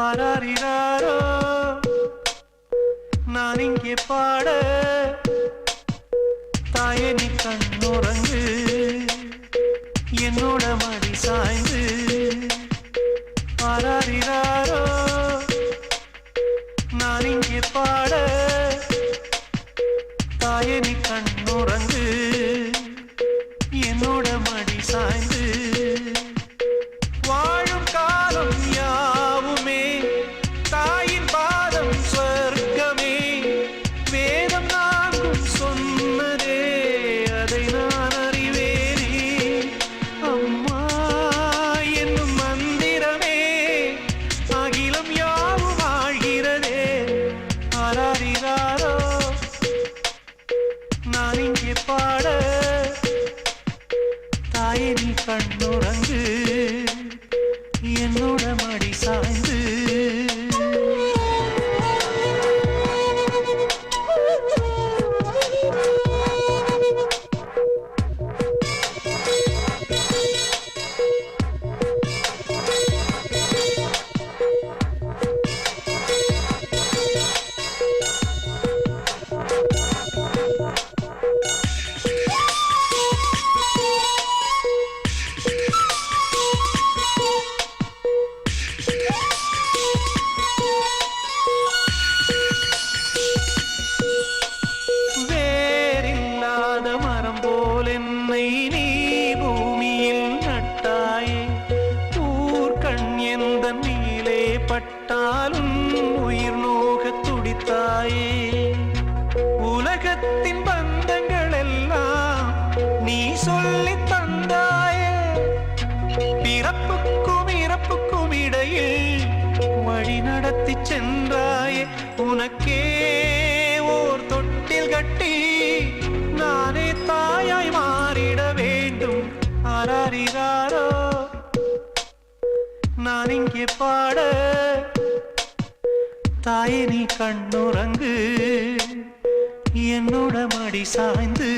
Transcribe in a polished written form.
ஆராரிராரோ நான் இங்கே பாட தாயே நீ கண்ணுறங்கு என்னோட மடி சாய்ந்து ஆராரிராரோ நான் இங்கே பாட தாயே நீ கண்ணுறங்கு என்னோட மடி சாய்ந்து வாழும் காலம் யாவுமே தாயின் பாதம் சொர்க்கமே வேதம் நான்கும் சொன்னதே அதை நான் அறிவேனே அம்மா என்னும் மந்திரமே அகிலம் யாவும் ஆழ்கிறதே ஆராரிராரோ நான் இங்கே பாட தாயே நீ கண்ணுறங்கு என்னோட மடி சாய்ந்து என்னை நீ பூமியில் நட்டாயே ஊர்கண் எந்த நீலே பட்டாலும் உயிர் நோக துடித்தாயே உலகத்தின் பந்தங்கள் எல்லாம் நீ சொல்லி தந்தாயே பிறப்புக்கும் இறப்புக்கும் இடையில் வழி நடத்தி சென்றாயே உனக்கே ஓர் தொட்டில் கட்டி நானே தாயாய் மாறிட வேண்டும் ஆராரிராரோ நான் இங்கே பாட தாயே நீ கண்ணுறங்கு என்னோட மடி சாய்ந்து